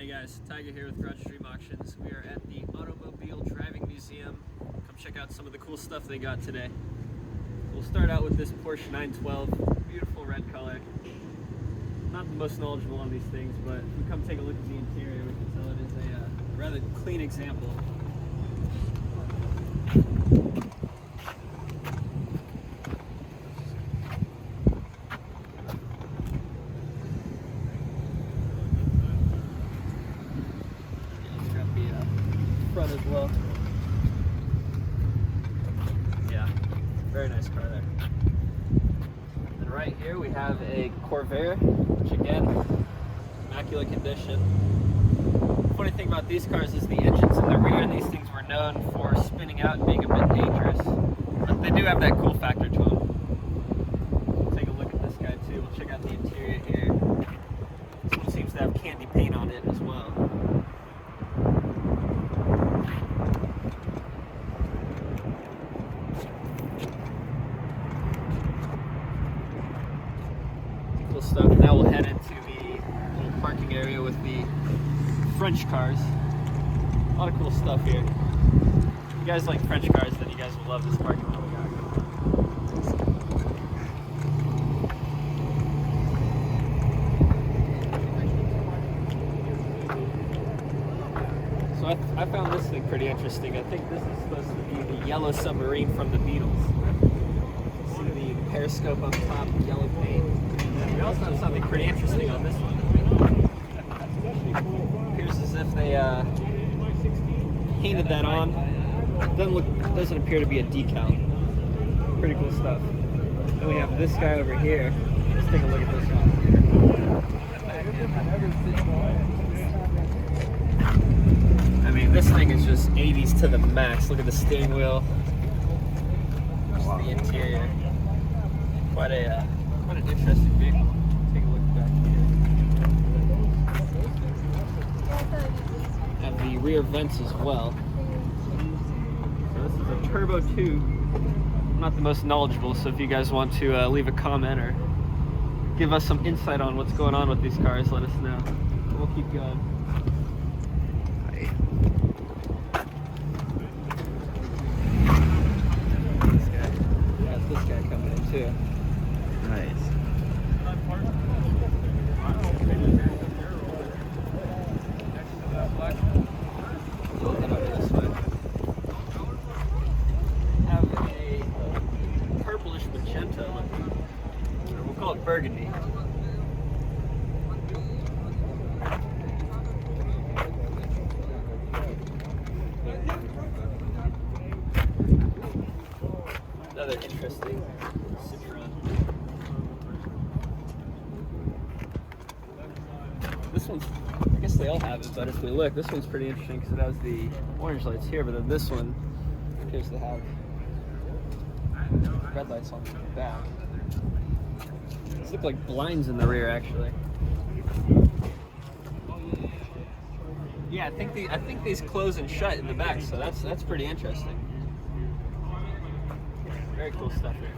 Hey guys, Tiger here with Garage Dream Auctions. We are at the Automobile Driving Museum. Come check out some of the cool stuff they got today. We'll start out with this Porsche 912, beautiful red color. Not the most knowledgeable on these things, but if we come take a look at the interior, we can tell it is a rather clean example. Front as well. Yeah, very nice car there. And right here we have a Corvair, which again, immaculate condition. Funny thing about these cars is the engines in the rear, and these things were known for spinning out and being a bit dangerous. But they do have that cool factor to them. Take a look at this guy too. We'll check out the interior here. This one seems to have candy paint on it as well. Stuff. Now we'll head into the little parking area with the French cars. A lot of cool stuff here. If you guys like French cars, then you guys will love this parking lot we got. So I found this thing pretty interesting. I think this is supposed to be the yellow submarine from the Beatles. See the periscope up top, the yellow paint. We also have something pretty interesting on this one. Appears as if they painted that on. Doesn't appear to be a decal. Pretty cool stuff. Then we have this guy over here. Let's take a look at this one. I mean, this thing is just 80s to the max. Look at the steering wheel. Just the interior. Quite an interesting vehicle. Take a look back here. Have the rear vents as well. So this is a Turbo 2. I'm not the most knowledgeable, so if you guys want to leave a comment or give us some insight on what's going on with these cars, let us know. We'll keep going. This guy. Got this guy coming in too. Nice. We'll head over this way. Have a purplish magenta looking. We'll call it burgundy. Another interesting Citroen. This one's, I guess they all have it, but if we look, this one's pretty interesting because it has the orange lights here, but then this one appears to have red lights on the back. These look like blinds in the rear, actually. Yeah, I think these close and shut in the back, so that's pretty interesting. Very cool stuff here.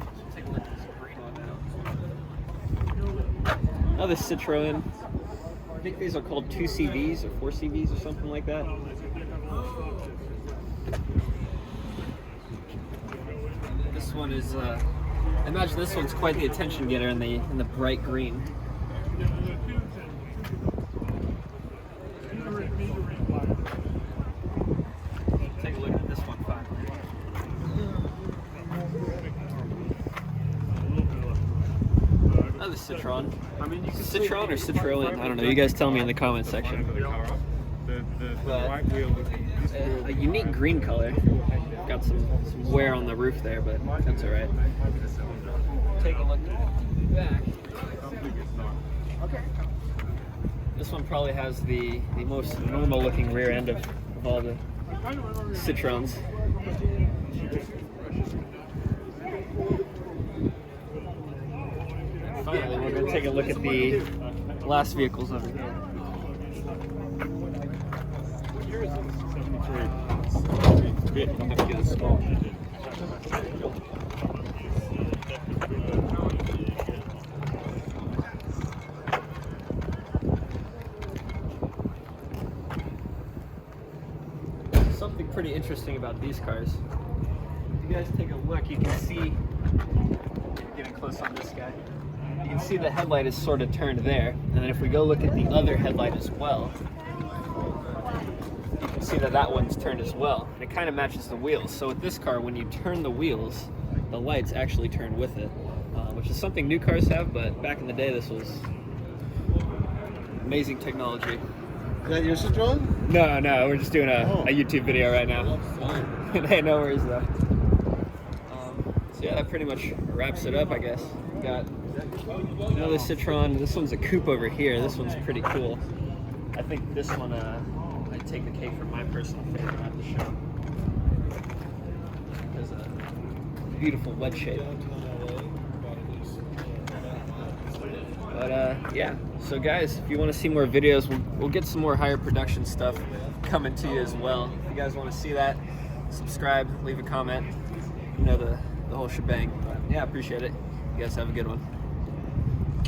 Let's take a look at this green one now. Another Citroen. I think these are called 2CVs or 4CVs or something like that. This one is, I imagine this one's quite the attention getter in the bright green. Take a look at this one finally. Another Citroen. Citroen or Citroen? I don't know. You guys tell me in the comment section. But a unique green color. Got some wear on the roof there, but that's alright. Take a look at the back. This one probably has the most normal looking rear end of all the Citroens. And finally, we're going to take a look at the last vehicles over here. bit. I'm going to get a small. pretty interesting about these cars. If you guys take a look, you can see, getting close on this guy, you can see the headlight is sort of turned there. And then if we go look at the other headlight as well, you can see that that one's turned as well. And it kind of matches the wheels. So with this car, when you turn the wheels, the lights actually turn with it, which is something new cars have, but back in the day, this was amazing technology. Is that your Citroen? No, we're just doing a YouTube video right now. Hey, no worries though. So yeah, that pretty much wraps it up, I guess. We got another Citroen. This one's a coupe over here. This one's pretty cool. I think this one, I'd take the cake for my personal favorite at the show. There's a beautiful wedge shape. But yeah, so guys, if you want to see more videos, we'll get some more higher production stuff coming to you as well. If you guys want to see that, subscribe, leave a comment, you know, the whole shebang. But yeah, appreciate it. You guys have a good one.